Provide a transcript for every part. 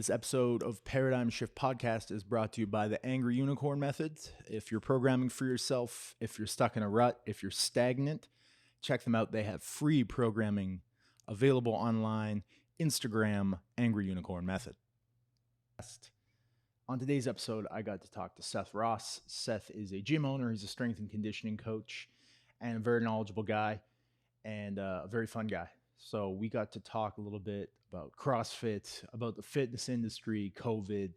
This episode of Paradigm Shift Podcast is brought to you by the Angry Unicorn Method. If you're programming for yourself, if you're stuck in a rut, if you're stagnant, check them out. They have free programming available online. Instagram, Angry Unicorn Method. On today's episode, I got to talk to Seth Ross. Seth is a gym owner. He's a strength and conditioning coach and a very knowledgeable guy and a very fun guy. So we got to talk a little bit about CrossFit, about the fitness industry, COVID.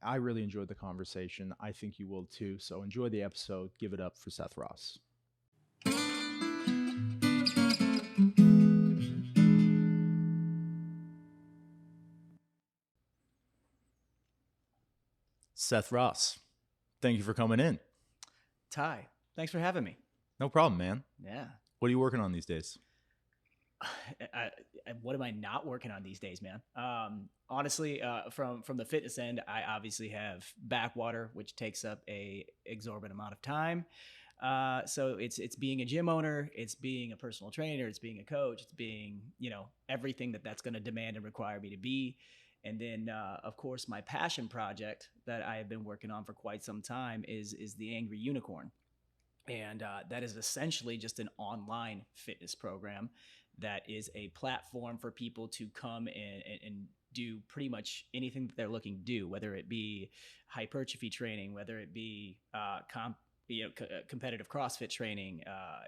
I really enjoyed the conversation. I think you will too. So enjoy the episode. Give it up for Seth Ross. Seth Ross, thank you for coming in. Ty, thanks for having me. No problem, man. Yeah. What are you working on these days? What am I not working on these days, man? Honestly, from the fitness end, I obviously have Backwater, which takes up a exorbitant amount of time. So it's being a gym owner, it's being a personal trainer, it's being a coach, it's being, everything that's going to demand and require me to be. And then, of course, my passion project that I have been working on for quite some time is the Angry Unicorn. And that is essentially just an online fitness program that is a platform for people to come in and do pretty much anything that they're looking to do, whether it be hypertrophy training, whether it be competitive CrossFit training.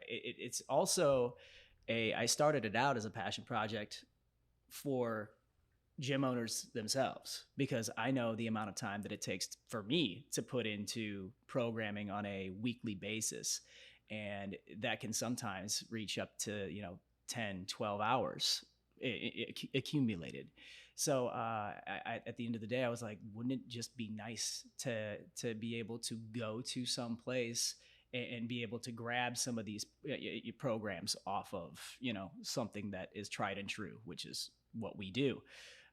It's also I started it out as a passion project for gym owners themselves, because I know the amount of time that it takes for me to put into programming on a weekly basis. And that can sometimes reach up to, 10, 12 hours accumulated. So at the end of the day, I was like, wouldn't it just be nice to be able to go to some place and be able to grab some of these programs off of, something that is tried and true, which is what we do.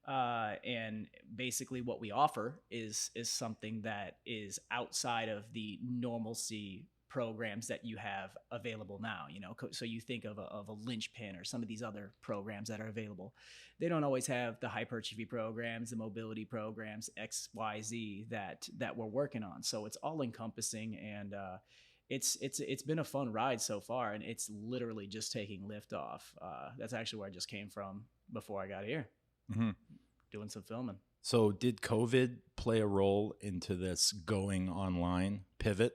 And basically what we offer is something that is outside of the normalcy programs that you have available now. So you think of a linchpin or some of these other programs that are available. They don't always have the hypertrophy programs, the mobility programs, X, Y, Z that we're working on. So it's all encompassing, and it's been a fun ride so far, and it's literally just taking lift off. That's actually where I just came from before I got here. Mm-hmm. Doing some filming. So did COVID play a role into this going online pivot?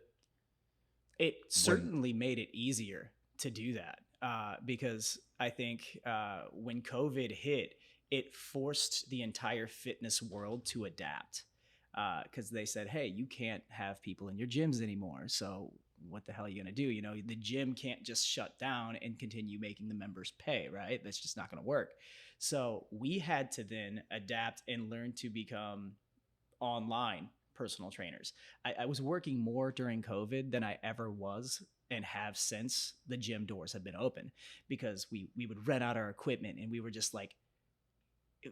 It certainly made it easier to do that, because I think when COVID hit, it forced the entire fitness world to adapt, because they said, hey, you can't have people in your gyms anymore. So what the hell are you going to do? The gym can't just shut down and continue making the members pay, right? That's just not going to work. So we had to then adapt and learn to become online personal trainers. I was working more during COVID than I ever was and have since the gym doors have been open, because we would rent out our equipment and we were just like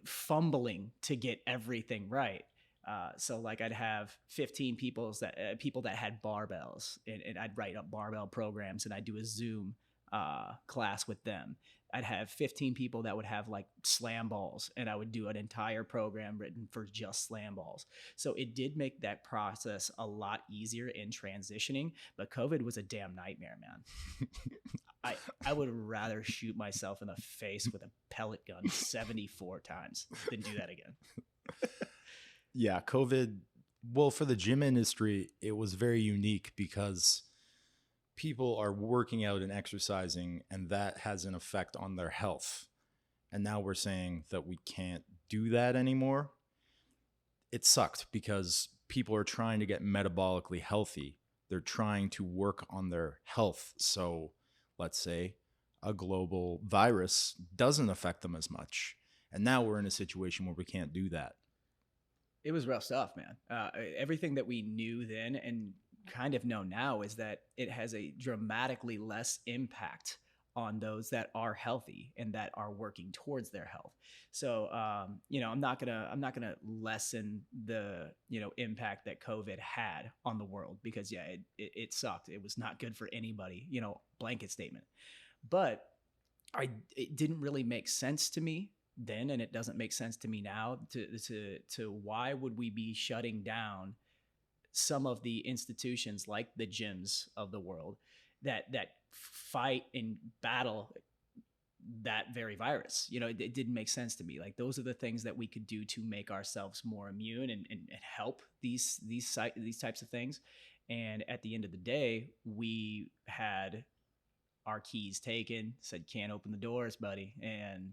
fumbling to get everything right. So like I'd have 15 people that had barbells, and I'd write up barbell programs, and I'd do a Zoom class with them. I'd have 15 people that would have like slam balls, and I would do an entire program written for just slam balls. So it did make that process a lot easier in transitioning, but COVID was a damn nightmare, man. I would rather shoot myself in the face with a pellet gun 74 times than do that again. Yeah, COVID, well, for the gym industry, it was very unique because people are working out and exercising, and that has an effect on their health. And now we're saying that we can't do that anymore. It sucked because people are trying to get metabolically healthy. They're trying to work on their health. So let's say a global virus doesn't affect them as much. And now we're in a situation where we can't do that. It was rough stuff, man. Everything that we knew then and kind of know now is that it has a dramatically less impact on those that are healthy and that are working towards their health. So, I'm not gonna lessen the, impact that COVID had on the world, because it sucked. It was not good for anybody, blanket statement. But it didn't really make sense to me then, and it doesn't make sense to me now, to why would we be shutting down some of the institutions like the gyms of the world that fight and battle that very virus. It didn't make sense to me. Like, those are the things that we could do to make ourselves more immune and help these types of things. And at the end of the day, we had our keys taken, said, can't open the doors, buddy. And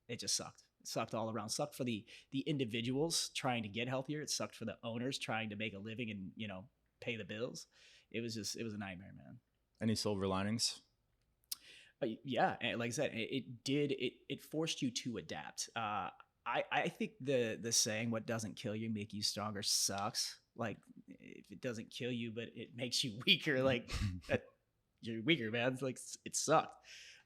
it just sucked. It sucked all around. It sucked for the individuals trying to get healthier. It sucked for the owners trying to make a living and, pay the bills. It was a nightmare, man. Any silver linings? Yeah, and like I said, it forced you to adapt. I think the saying "what doesn't kill you make you stronger" sucks. Like, if it doesn't kill you but it makes you weaker, like you're weaker, man. It's like, it sucked,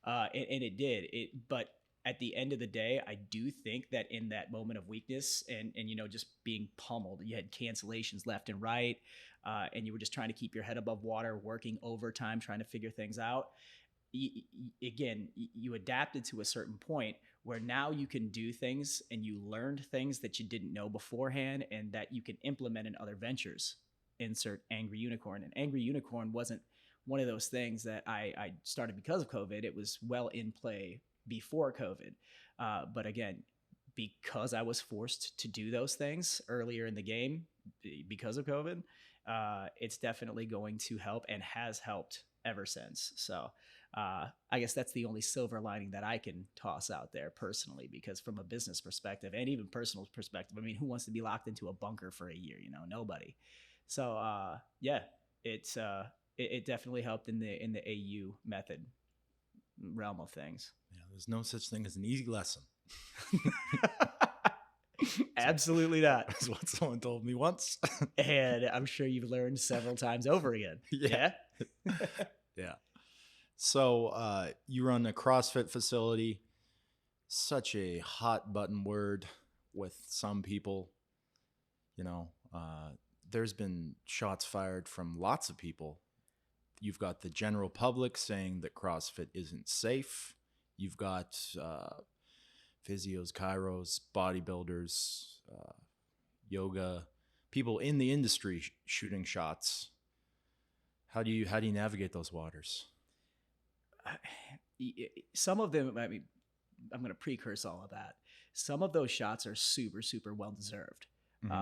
and it did. But at the end of the day, I do think that in that moment of weakness and just being pummeled, you had cancellations left and right, and you were just trying to keep your head above water, working overtime, trying to figure things out. You adapted to a certain point where now you can do things and you learned things that you didn't know beforehand and that you can implement in other ventures. Insert Angry Unicorn. And Angry Unicorn wasn't one of those things that I started because of COVID. It was well in play before COVID. But again, because I was forced to do those things earlier in the game because of COVID, it's definitely going to help and has helped ever since. So I guess that's the only silver lining that I can toss out there personally, because from a business perspective and even personal perspective, I mean, who wants to be locked into a bunker for a year? Nobody. So yeah, it definitely helped in the AU method realm of things. Yeah, there's no such thing as an easy lesson. Absolutely not. That's what someone told me once. And I'm sure you've learned several times over again. Yeah. Yeah. So you run a CrossFit facility, such a hot button word with some people. There's been shots fired from lots of people. You've got the general public saying that CrossFit isn't safe. You've got physios, chiros, bodybuilders, yoga, people in the industry shooting shots. How do you navigate those waters? Some of them, I mean, I'm going to precurse all of that. Some of those shots are super, super well deserved. Mm-hmm.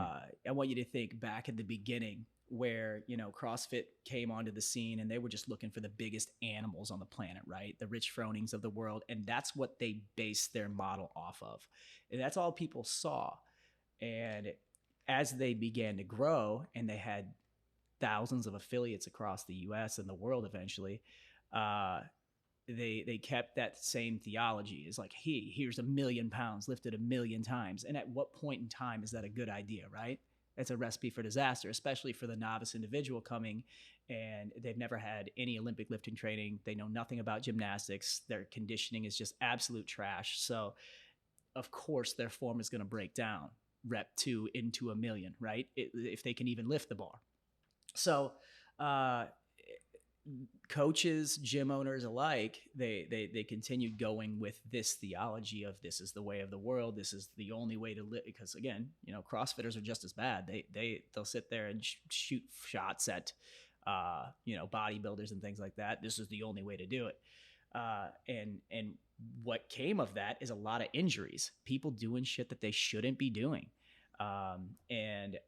I want you to think back at the beginning where, CrossFit came onto the scene and they were just looking for the biggest animals on the planet, right? The Rich Fronings of the world. And that's what they based their model off of. And that's all people saw. And as they began to grow and they had thousands of affiliates across the US and the world eventually, they kept that same theology. It's like, hey, here's 1 million pounds lifted 1 million times. And at what point in time is that a good idea, right? It's a recipe for disaster, especially for the novice individual coming and they've never had any Olympic lifting training. They know nothing about gymnastics. Their conditioning is just absolute trash. So of course their form is going to break down rep 2 into 1 million, right? If they can even lift the bar. So, coaches, gym owners alike, they continued going with this theology of this is the way of the world. This is the only way to live. Because again, CrossFitters are just as bad. They'll sit there and shoot shots at, bodybuilders and things like that. This is the only way to do it. And what came of that is a lot of injuries, people doing shit that they shouldn't be doing. And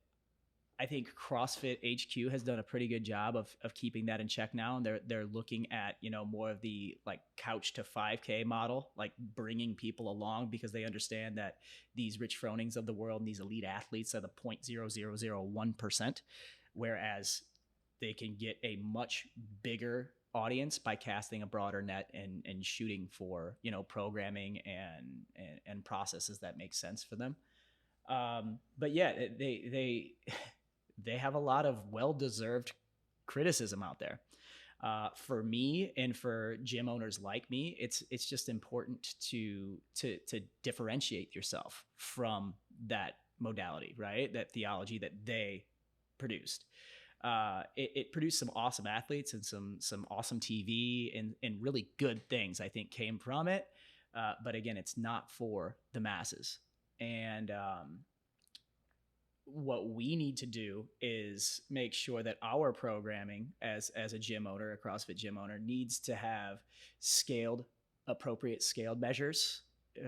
I think CrossFit HQ has done a pretty good job of keeping that in check now. And they're looking at, more of the like couch to 5K model, like bringing people along because they understand that these Rich Fronings of the world and these elite athletes are the 0.0001%, whereas they can get a much bigger audience by casting a broader net and shooting for, programming and processes that make sense for them. But yeah, they have a lot of well-deserved criticism out there. For me and for gym owners like me, it's just important to differentiate yourself from that modality, right? That theology that they produced. It produced some awesome athletes and some awesome TV and really good things, I think, came from it. But again, it's not for the masses. And what we need to do is make sure that our programming as a gym owner, a CrossFit gym owner, needs to have appropriate scaled measures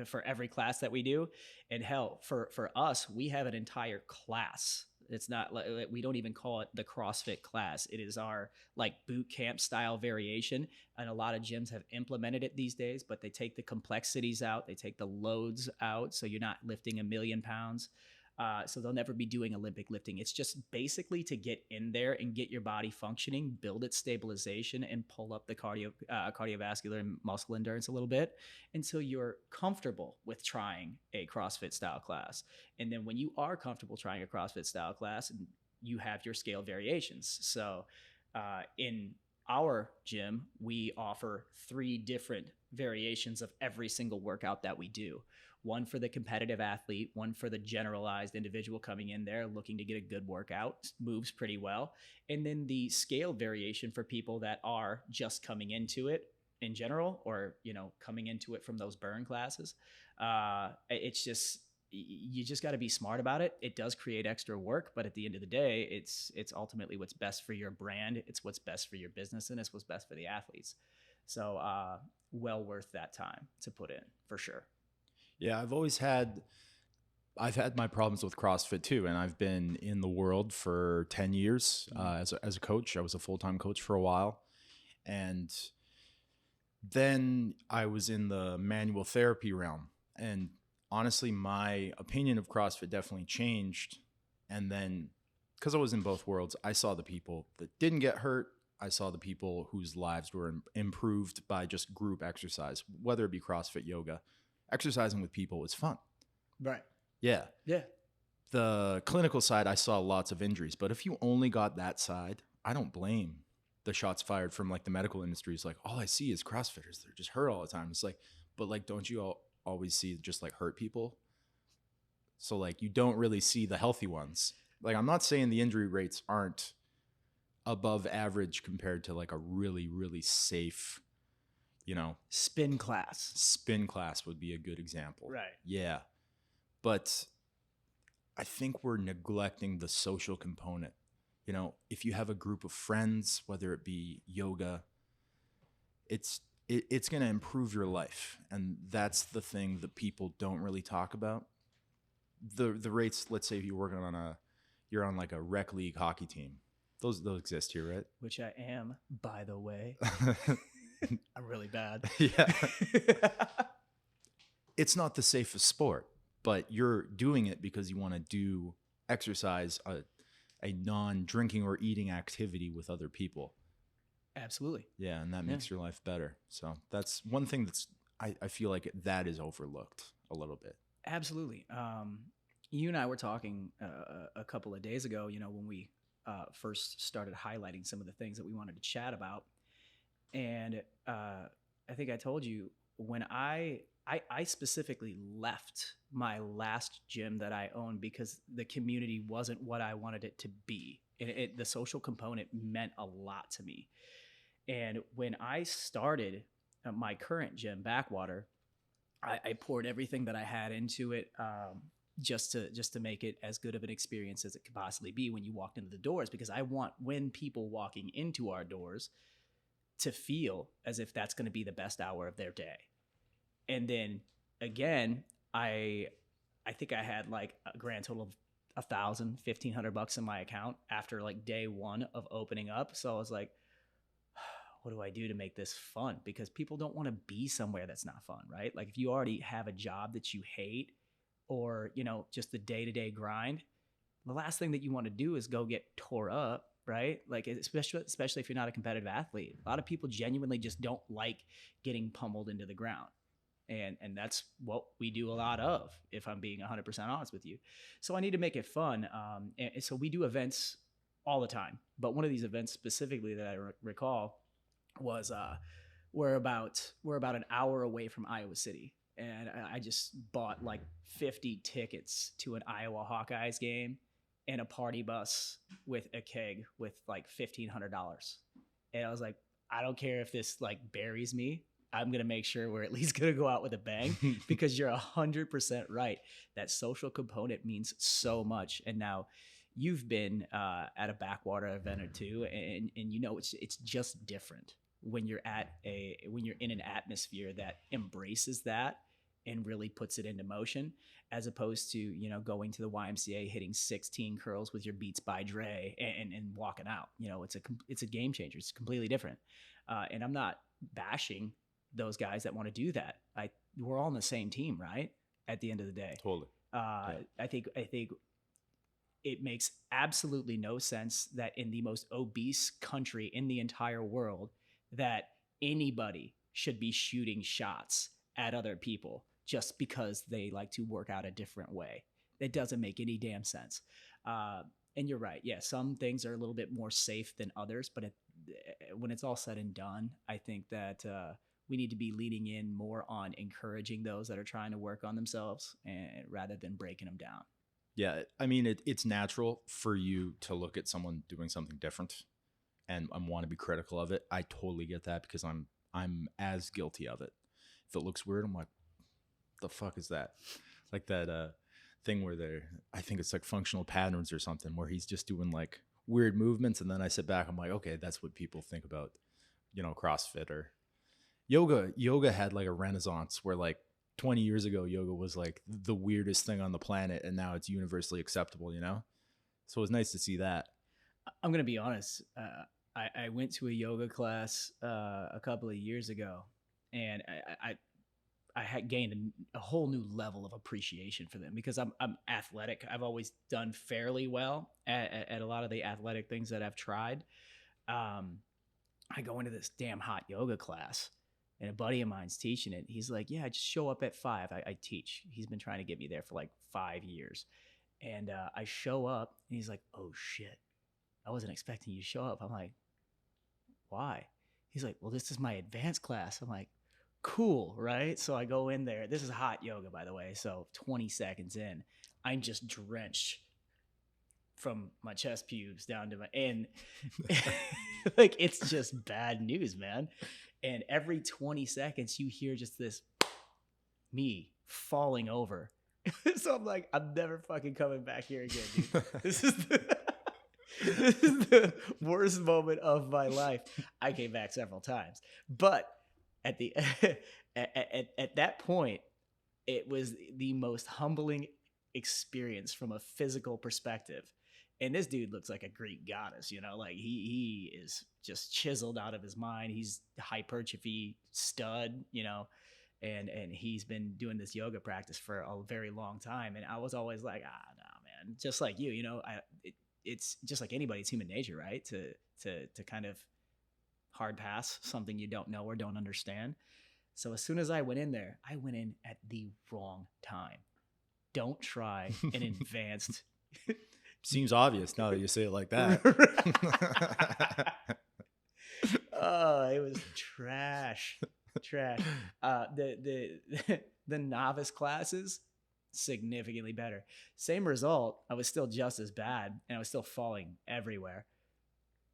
for every class that we do. And hell, for us, we have an entire class. It's not like, we don't even call it the CrossFit class. It is our like boot camp style variation. And a lot of gyms have implemented it these days, but they take the complexities out. They take the loads out. So you're not lifting 1,000,000 pounds. So they'll never be doing Olympic lifting. It's just basically to get in there and get your body functioning, build its stabilization, and pull up the cardiovascular and muscle endurance a little bit until you're comfortable with trying a CrossFit style class. And then when you are comfortable trying a CrossFit style class, you have your scale variations. So in our gym, we offer 3 different variations of every single workout that we do. One for the competitive athlete, one for the generalized individual coming in there looking to get a good workout, moves pretty well. And then the scale variation for people that are just coming into it in general, or, coming into it from those burn classes. It's just, you just got to be smart about it. It does create extra work, but at the end of the day, it's ultimately what's best for your brand. It's what's best for your business, and it's what's best for the athletes. So well worth that time to put in for sure. Yeah, I've had my problems with CrossFit too, and I've been in the world for 10 years as a coach. I was a full-time coach for a while, and then I was in the manual therapy realm. And honestly, my opinion of CrossFit definitely changed. And then, because I was in both worlds, I saw the people that didn't get hurt. I saw the people whose lives were improved by just group exercise, whether it be CrossFit, yoga. Exercising with people was fun. Right. Yeah. Yeah. The clinical side, I saw lots of injuries, but if you only got that side, I don't blame the shots fired from like the medical industry. It's like, all I see is CrossFitters. They're just hurt all the time. It's like, but like, don't you always see just like hurt people? So like, you don't really see the healthy ones. Like, I'm not saying the injury rates aren't above average compared to like a really, really safe, spin class. Spin class would be a good example. Right. Yeah. But I think we're neglecting the social component. If you have a group of friends, whether it be yoga, it's going to improve your life. And that's the thing that people don't really talk about. The rates, let's say if you're on like a rec league hockey team. Those exist here, right? Which I am, by the way. I'm really bad. Yeah. It's not the safest sport, but you're doing it because you want to do exercise, a non-drinking or eating activity with other people. Absolutely. Yeah, and that makes your life better. So that's one thing I feel like that is overlooked a little bit. Absolutely. You and I were talking a couple of days ago, when we first started highlighting some of the things that we wanted to chat about. And I think I told you when I specifically left my last gym that I owned because the community wasn't what I wanted it to be. The social component meant a lot to me. And when I started my current gym, Backwater, I poured everything that I had into it just to make it as good of an experience as it could possibly be when you walked into the doors, because I want when people walking into our doors to feel as if that's going to be the best hour of their day. And then again, I think I had like a grand total of $1,500 in my account after like day one of opening up. So I was like, what do I do to make this fun? Because people don't want to be somewhere that's not fun, right? Like if you already have a job that you hate, or, just the day-to-day grind, the last thing that you want to do is go get tore up, right? Like especially if you're not a competitive athlete. A lot of people genuinely just don't like getting pummeled into the ground. And that's what we do a lot of, if I'm being 100% honest with you. So I need to make it fun. And so we do events all the time. But one of these events specifically that I recall was we're about an hour away from Iowa City. And I just bought like 50 tickets to an Iowa Hawkeyes game and a party bus with a keg with like $1,500. And I was like, I don't care if this like buries me. I'm going to make sure we're at least going to go out with a bang, because you're 100% right. That social component means so much. And now you've been at a Backwater event or two, and you know, it's just different when you're when you're in an atmosphere that embraces that and really puts it into motion, as opposed to, you know, going to the YMCA, hitting 16 curls with your Beats by Dre and walking out. You know, it's a game changer. It's completely different. And I'm not bashing those guys that want to do that. We're all on the same team, right? At the end of the day. Totally. Yeah. I think it makes absolutely no sense that in the most obese country in the entire world, that anybody should be shooting shots at other people just because they like to work out a different way. It doesn't make any damn sense. And you're right. Yeah, some things are a little bit more safe than others, but when it's all said and done, I think that we need to be leaning in more on encouraging those that are trying to work on themselves, rather than breaking them down. Yeah, I mean, it's natural for you to look at someone doing something different and want to be critical of it. I totally get that, because I'm as guilty of it. If it looks weird, I'm like, the fuck is that? Like that thing where I think it's like functional patterns or something, where he's just doing like weird movements, and then I sit back, I'm like, okay, that's what people think about, you know, CrossFit or yoga. Yoga had like a renaissance where, like, 20 years ago, yoga was like the weirdest thing on the planet, and now it's universally acceptable, you know? So it was nice to see that. I'm going to be honest. I went to a yoga class a couple of years ago, and I had gained a whole new level of appreciation for them, because I'm athletic. I've always done fairly well at a lot of the athletic things that I've tried. I go into this damn hot yoga class, and a buddy of mine's teaching it. He's like, yeah, just show up at 5. I teach. He's been trying to get me there for like 5 years. And I show up, and he's like, oh shit, I wasn't expecting you to show up. I'm like, why? He's like, well, this is my advanced class. I'm like, cool, right? So I go in there. This is hot yoga, by the way. So 20 seconds in, I'm just drenched from my chest pubes down to and like, it's just bad news, man. And every 20 seconds you hear just this me falling over. So I'm like, I'm never fucking coming back here again, dude. This is the worst moment of my life. I came back several times, but at the at that point, it was the most humbling experience from a physical perspective. And this dude looks like a Greek goddess, you know, like he is just chiseled out of his mind. He's hypertrophy stud, you know, and he's been doing this yoga practice for a very long time. And I was always like, no, man, just like you know, it's just like anybody, it's human nature, right? To kind of hard pass something you don't know or don't understand. So as soon as I went in there, I went in at the wrong time. Don't try an advanced. Seems obvious now that you say it like that. Oh, it was trash. The novice classes, significantly better. Same result. I was still just as bad, and I was still falling everywhere.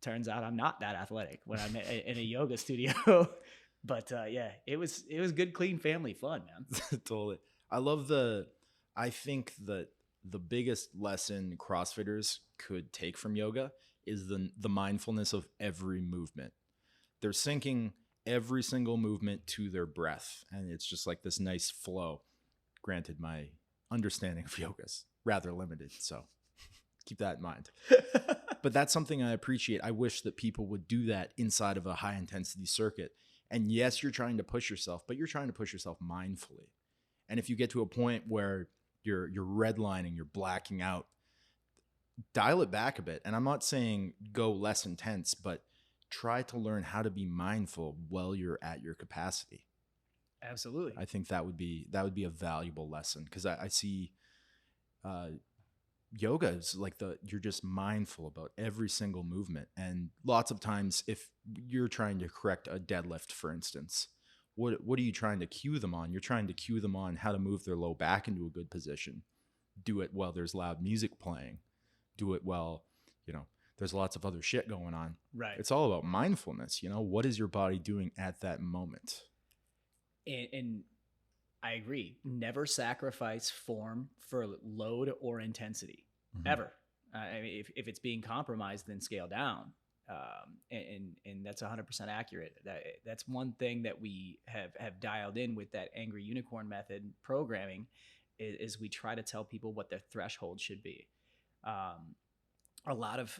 Turns out I'm not that athletic when I'm in a yoga studio. But yeah, it was good, clean family fun, man. Totally. I think that the biggest lesson CrossFitters could take from yoga is the mindfulness of every movement. They're syncing every single movement to their breath, and it's just like this nice flow. Granted, my understanding of yoga is rather limited, so keep that in mind. But that's something I appreciate. I wish that people would do that inside of a high intensity circuit. And yes, you're trying to push yourself, but you're trying to push yourself mindfully. And if you get to a point where you're redlining, you're blacking out, dial it back a bit. And I'm not saying go less intense, but try to learn how to be mindful while you're at your capacity. Absolutely. I think that would be a valuable lesson, because I see yoga is like you're just mindful about every single movement. And lots of times, if you're trying to correct a deadlift, for instance, what are you trying to cue them on? You're trying to cue them on how to move their low back into a good position. Do it while there's loud music playing. Do it while, you know, there's lots of other shit going on. Right. It's all about mindfulness. You know, what is your body doing at that moment? And I agree. Never sacrifice form for load or intensity, ever. I mean, if it's being compromised, then scale down. And that's 100% accurate. That's one thing that we have dialed in with that Angry Unicorn method programming is we try to tell people what their threshold should be. A lot of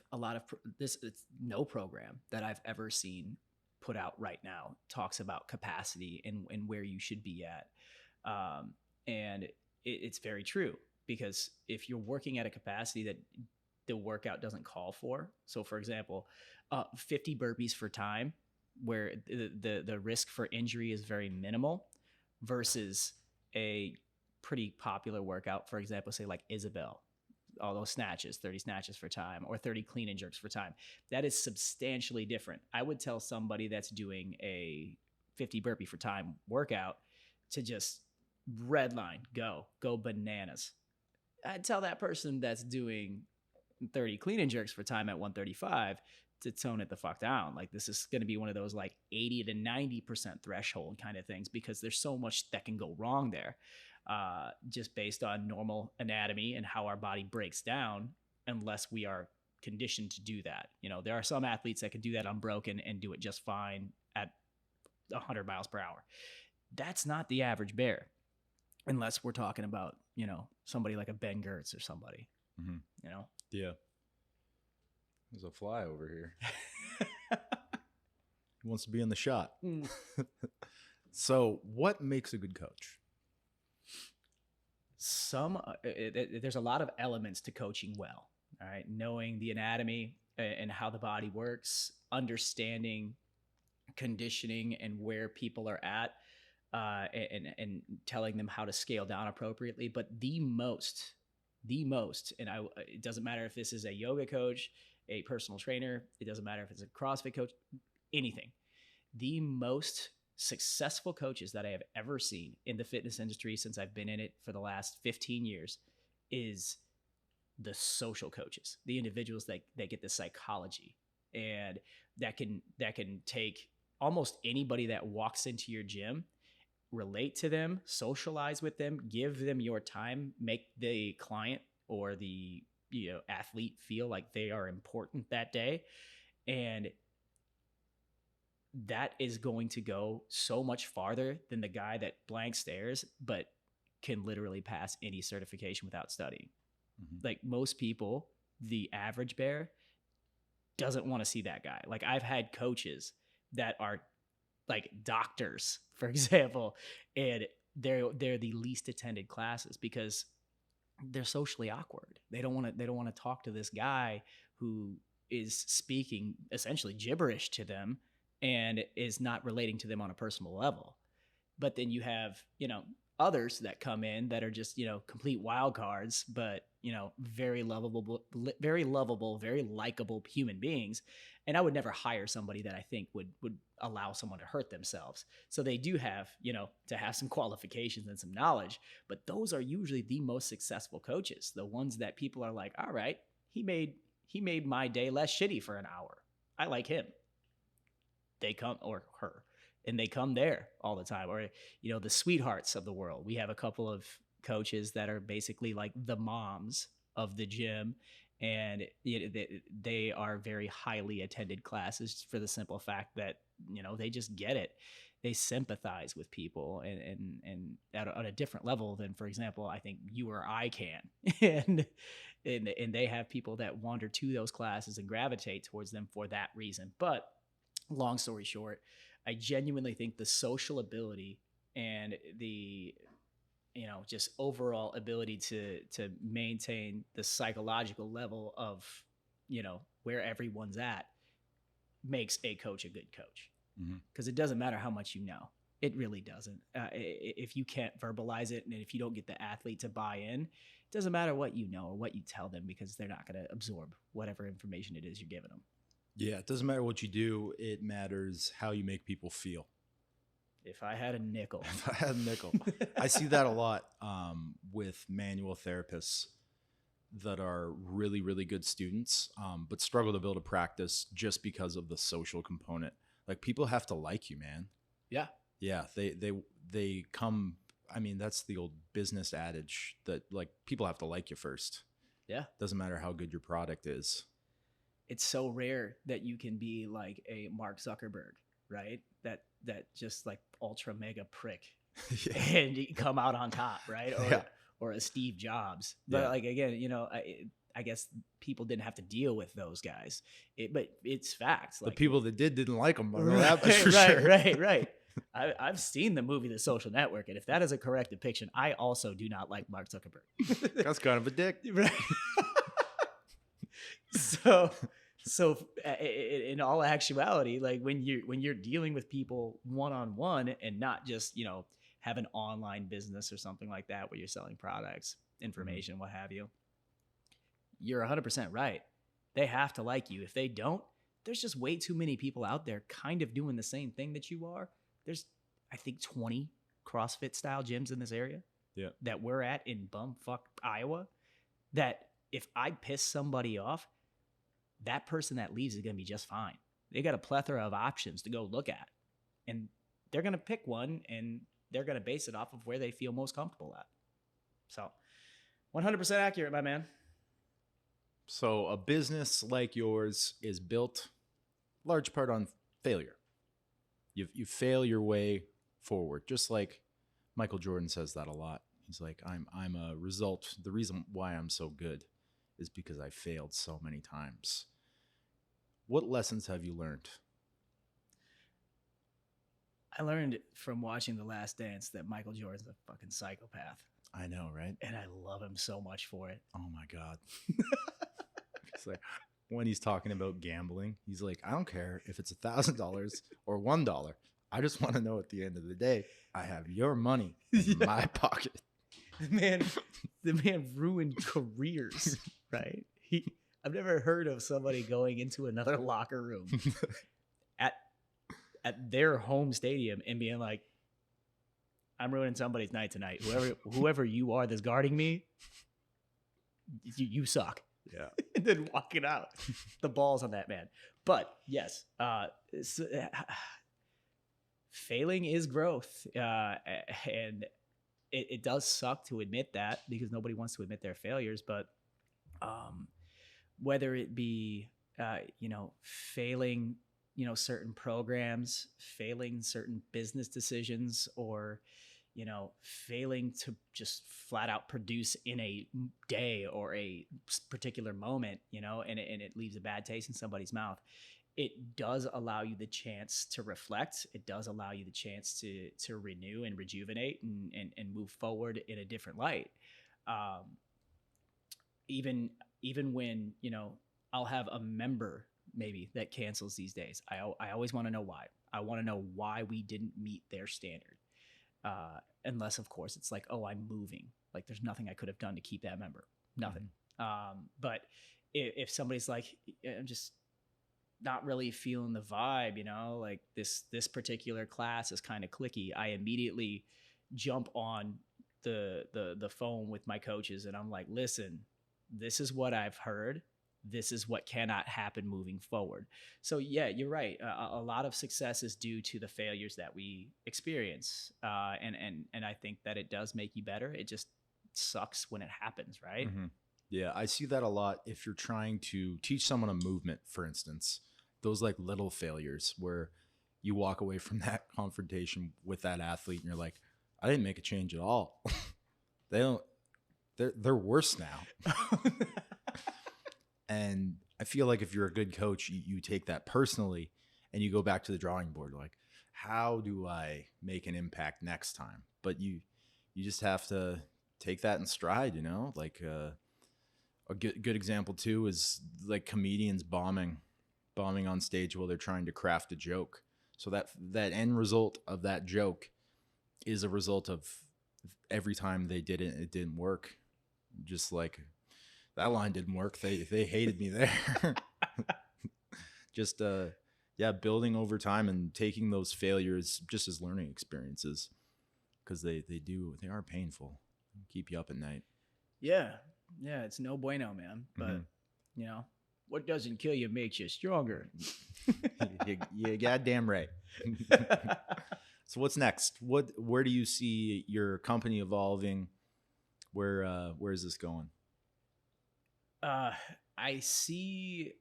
this, it's no program that I've ever seen put out right now talks about capacity and where you should be at. And it's very true, because if you're working at a capacity that the workout doesn't call for, so for example, 50 burpees for time, where the risk for injury is very minimal, versus a pretty popular workout, for example, say like Isabel, all those snatches, 30 snatches for time, or 30 clean and jerks for time. That is substantially different. I would tell somebody that's doing a 50 burpee for time workout to just redline, go bananas. I'd tell that person that's doing 30 clean and jerks for time at 135 to tone it the fuck down. Like, this is going to be one of those like 80 to 90% threshold kind of things, because there's so much that can go wrong there. Just based on normal anatomy and how our body breaks down, unless we are conditioned to do that. You know, there are some athletes that can do that unbroken and do it just fine at 100 miles per hour. That's not the average bear, unless we're talking about, you know, somebody like a Ben Gertz or somebody, you know? Yeah. There's a fly over here. He wants to be in the shot. So what makes a good coach? There's a lot of elements to coaching well. All right. Knowing the anatomy and how the body works, understanding conditioning and where people are at, and telling them how to scale down appropriately. But the most, and it doesn't matter if this is a yoga coach, a personal trainer, it doesn't matter if it's a CrossFit coach, anything. The most successful coaches that I have ever seen in the fitness industry since I've been in it for the last 15 years is the social coaches, the individuals that get the psychology, and that can take almost anybody that walks into your gym, relate to them, socialize with them, give them your time, make the client or the athlete feel like they are important that day. And that is going to go so much farther than the guy that blank stares but can literally pass any certification without studying. Like, most people, the average bear doesn't want to see that guy. Like, I've had coaches that are like doctors, for example, and they're the least attended classes because they're socially awkward. They don't want to talk to this guy who is speaking essentially gibberish to them and is not relating to them on a personal level. But then you have, others that come in that are just, complete wild cards, but, very lovable, very likable human beings. And I would never hire somebody that I think would allow someone to hurt themselves. So they do have, to have some qualifications and some knowledge, but those are usually the most successful coaches. The ones that people are like, all right, he made my day less shitty for an hour. I like him. They come, or her, and they come there all the time. Or, the sweethearts of the world. We have a couple of coaches that are basically like the moms of the gym, and they are very highly attended classes for the simple fact that, they just get it. They sympathize with people and on a different level than, for example, I think you or I can. and they have people that wander to those classes and gravitate towards them for that reason. But long story short, I genuinely think the social ability and the, just overall ability to maintain the psychological level of, where everyone's at makes a coach a good coach. Because it doesn't matter how much you know. It really doesn't. If you can't verbalize it, and if you don't get the athlete to buy in, it doesn't matter what you know or what you tell them, because they're not going to absorb whatever information it is you're giving them. Yeah, it doesn't matter what you do. It matters how you make people feel. If I had a nickel. I see that a lot with manual therapists that are really, really good students, but struggle to build a practice just because of the social component. Like, people have to like you, man. Yeah. Yeah, they come. I mean, that's the old business adage that like people have to like you first. Yeah. Doesn't matter how good your product is. It's so rare that you can be like a Mark Zuckerberg, right? That just like ultra mega prick Yeah. and you come out on top, right? Yeah. Or a Steve Jobs. But Yeah. like again, you know, I guess people didn't have to deal with those guys. But it's facts. The Like people that didn't like them. I know right, that much for right, sure. right. I've seen the movie The Social Network, and if that is a correct depiction, I also do not like Mark Zuckerberg. That's kind of a dick. Right. so in all actuality, like when you're dealing with people one-on-one and not just, you know, have an online business or something like that where you're selling products, information, what have you, you're 100% right. They have to like you. If they don't, there's just way too many people out there kind of doing the same thing that you are. There's, I think, 20 CrossFit style gyms in this area that we're at in bumfuck Iowa, that if I piss somebody off, that person that leaves is going to be just fine. They got a plethora of options to go look at, and they're going to pick one, and they're going to base it off of where they feel most comfortable at. So 100% accurate, my man. So a business like yours is built large part on failure. You fail your way forward, just like Michael Jordan says that a lot. He's like, I'm a result. The reason why I'm so good is because I failed so many times. What lessons have you learned? I learned from watching The Last Dance that Michael Jordan's a fucking psychopath. I know, right? And I love him so much for it. Oh my God. It's like when he's talking about gambling, he's like, I don't care if it's $1,000 or $1. I just want to know at the end of the day, I have your money in my pocket. The man ruined careers, right? I've never heard of somebody going into another locker room at their home stadium and being like, I'm ruining somebody's night tonight. Whoever you are that's guarding me, you suck. Yeah. And then walking out. The balls on that man. But yes, failing is growth. And it does suck to admit that because nobody wants to admit their failures. But whether it be, failing, certain programs, failing certain business decisions, or, failing to just flat out produce in a day or a particular moment, and it leaves a bad taste in somebody's mouth. It does allow you the chance to reflect. It does allow you the chance to renew and rejuvenate and move forward in a different light. Even when, I'll have a member maybe that cancels these days. I always want to know why. I want to know why we didn't meet their standard. Unless, of course, it's like, oh, I'm moving. Like, there's nothing I could have done to keep that member. Nothing. Mm-hmm. But if somebody's like, I'm just not really feeling the vibe, like this particular class is kind of cliquey, I immediately jump on the phone with my coaches and I'm like, listen, this is what I've heard. This is what cannot happen moving forward. So yeah, you're right. A lot of success is due to the failures that we experience. And I think that it does make you better. It just sucks when it happens, right? Mm-hmm. Yeah, I see that a lot. If you're trying to teach someone a movement, for instance, those like little failures where you walk away from that confrontation with that athlete and you're like, I didn't make a change at all. They're worse now. And I feel like if you're a good coach, you take that personally and you go back to the drawing board. Like, how do I make an impact next time? But you just have to take that in stride, like a good example too is like comedians bombing on stage while they're trying to craft a joke. So that end result of that joke is a result of every time they did it, it didn't work. Just like that line didn't work. They hated me there. Just building over time and taking those failures just as learning experiences, because they are painful, keep you up at night. Yeah, it's no bueno, man. But what doesn't kill you makes you stronger. You goddamn right. So what's next? Where do you see your company evolving? Where is this going? Uh, I see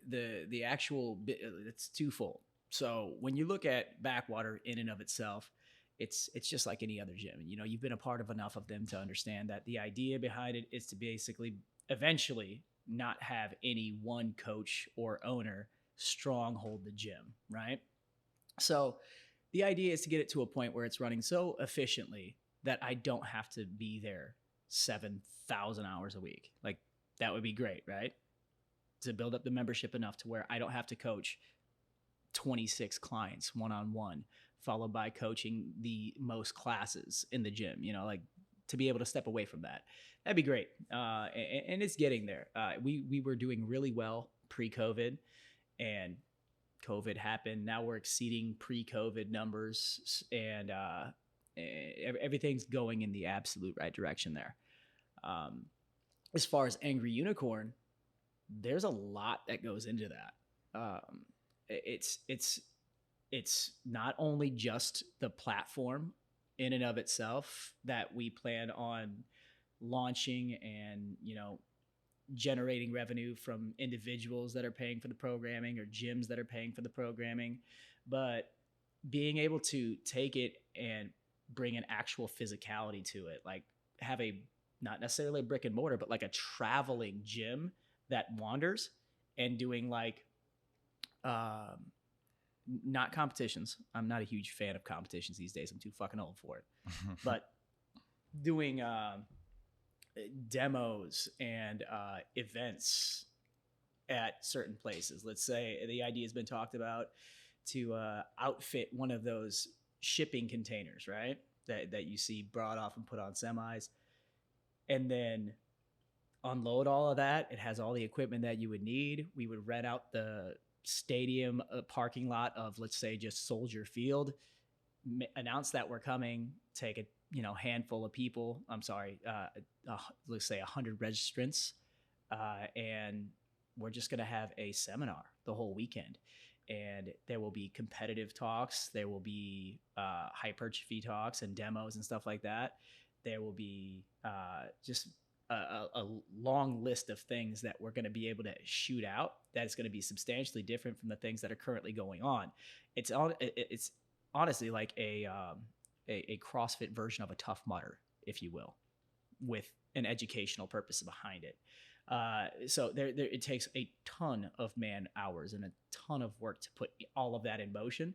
the actual it's twofold. So when you look at Backwater in and of itself, it's just like any other gym. You know, you've been a part of enough of them to understand that the idea behind it is to basically eventually not have any one coach or owner stronghold the gym, right? So the idea is to get it to a point where it's running so efficiently that I don't have to be there 7,000 hours a week. Like that would be great, right? To build up the membership enough to where I don't have to coach 26 clients one on one, followed by coaching the most classes in the gym, you know, like to be able to step away from that. That'd be great. And it's getting there. We were doing really well pre COVID, and COVID happened. Now we're exceeding pre-COVID numbers, and everything's going in the absolute right direction there. Um, as far as Angry Unicorn, there's a lot that goes into that. It's not only just the platform in and of itself that we plan on launching and, you know, generating revenue from individuals that are paying for the programming or gyms that are paying for the programming, but being able to take it and bring an actual physicality to it, like have a not necessarily a brick and mortar, but like a traveling gym that wanders and doing like not competitions. I'm not a huge fan of competitions these days. I'm too fucking old for it. But doing demos and events at certain places. Let's say the idea has been talked about to outfit one of those shipping containers, right? That you see brought off and put on semis, and then unload all of that. It has all the equipment that you would need. We would rent out the stadium parking lot of, let's say, just Soldier Field, announce that we're coming, take a handful of people. I'm sorry, let's say 100 registrants, and we're just going to have a seminar the whole weekend. And there will be competitive talks. There will be hypertrophy talks and demos and stuff like that. There will be just a long list of things that we're going to be able to shoot out that is going to be substantially different from the things that are currently going on. It's honestly like a CrossFit version of a Tough Mudder, if you will, with an educational purpose behind it. So there it takes a ton of man hours and a ton of work to put all of that in motion,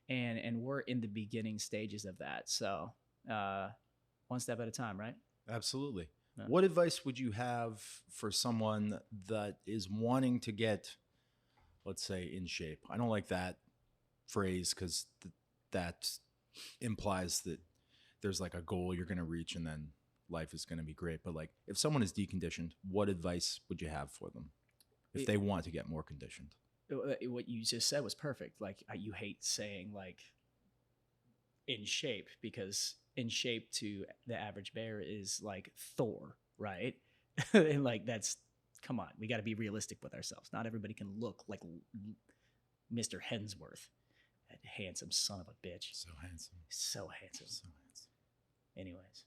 and we're in the beginning stages of that. So one step at a time, right? Absolutely. Yeah. What advice would you have for someone that is wanting to get, let's say, in shape? I don't like that phrase because that implies that there's like a goal you're going to reach and then life is going to be great. But like, if someone is deconditioned, what advice would you have for them if they want to get more conditioned? What you just said was perfect. Like, you hate saying like in shape, because in shape to the average bear is like Thor, right? And like, come on, we got to be realistic with ourselves. Not everybody can look like Mr. Hemsworth, that handsome son of a bitch. So handsome. So handsome. So handsome. Anyways.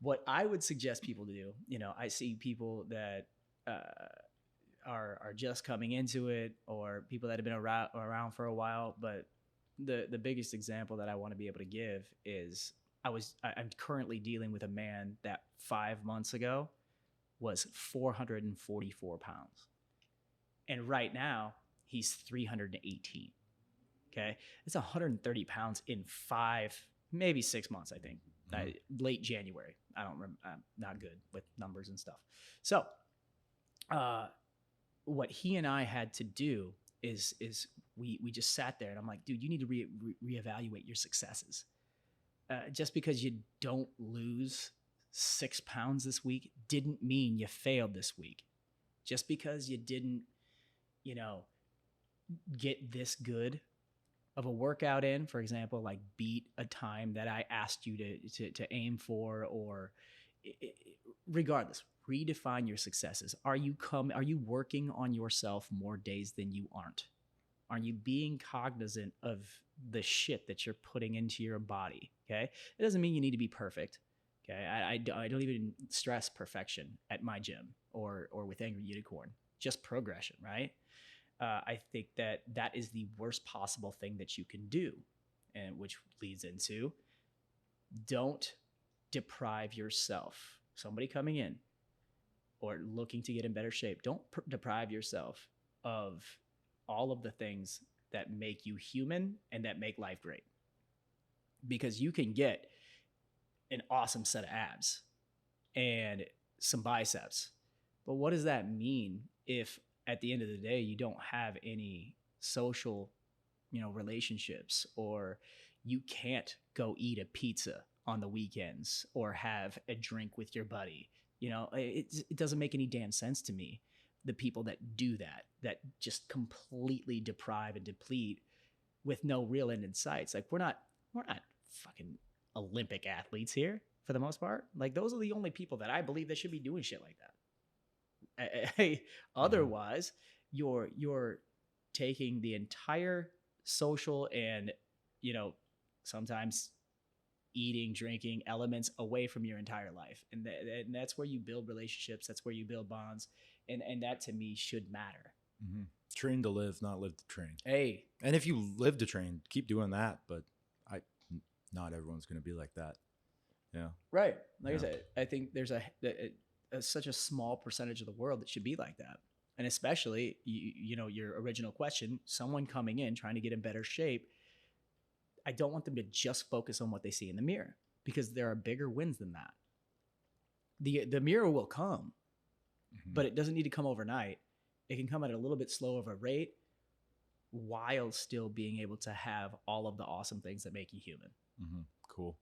What I would suggest people to do, I see people that are just coming into it, or people that have been around for a while. But the biggest example that I want to be able to give is I'm currently dealing with a man that 5 months ago was 444 pounds. And right now he's 318. Okay. It's 130 pounds in 5, maybe 6 months, I think. Late January. I don't remember. I'm not good with numbers and stuff. So what he and I had to do is we just sat there, and I'm like, dude, you need to reevaluate your successes. Just because you don't lose 6 pounds this week didn't mean you failed this week. Just because you didn't, get this good of a workout in, for example, like beat a time that I asked you to aim for, or regardless, redefine your successes. Are you working on yourself more days than you aren't? Are you being cognizant of the shit that you're putting into your body? Okay. It doesn't mean you need to be perfect. Okay. I don't even stress perfection at my gym or with Angry Unicorn, just progression, right? I think that is the worst possible thing that you can do. And which leads into don't deprive yourself. Somebody coming in or looking to get in better shape, don't deprive yourself of all of the things that make you human and that make life great. Because you can get an awesome set of abs and some biceps. But what does that mean if at the end of the day you don't have any social, relationships, or you can't go eat a pizza on the weekends or have a drink with your buddy? It doesn't make any damn sense to me. The people that do that just completely deprive and deplete with no real end in sight. It's like we're not fucking Olympic athletes here for the most part. Like those are the only people that I believe that should be doing shit like that. Otherwise, you're taking the entire social and sometimes eating, drinking elements away from your entire life, and that's where you build relationships. That's where you build bonds, and that to me should matter. Mm-hmm. Train to live, not live to train. Hey, and if you live to train, keep doing that. But not everyone's going to be like that. Yeah. Right. Like I said, I think there's such a small percentage of the world that should be like that. And especially, your original question, someone coming in trying to get in better shape, I don't want them to just focus on what they see in the mirror, because there are bigger wins than that. The mirror will come, but it doesn't need to come overnight. It can come at a little bit slower of a rate while still being able to have all of the awesome things that make you human. Mm-hmm. Cool.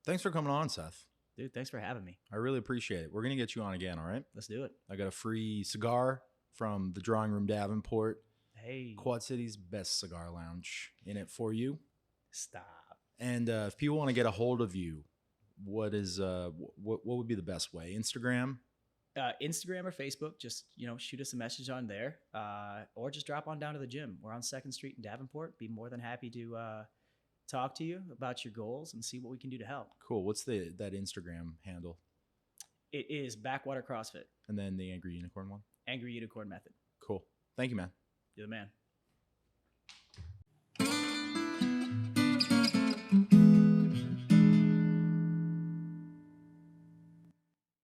Thanks for coming on, Seth. Dude, thanks for having me. I really appreciate it. We're going to get you on again, all right? Let's do it. I got a free cigar from the Drawing Room Davenport. Hey. Quad City's best cigar lounge in it for you. Stop. And if people want to get a hold of you, what would be the best way? Instagram? Instagram or Facebook. Just, shoot us a message on there, or just drop on down to the gym. We're on 2nd Street in Davenport. Be more than happy to talk to you about your goals and see what we can do to help. Cool. What's that Instagram handle? It is Backwater CrossFit. And then the Angry Unicorn one? Angry Unicorn Method. Cool. Thank you, man. You're the man.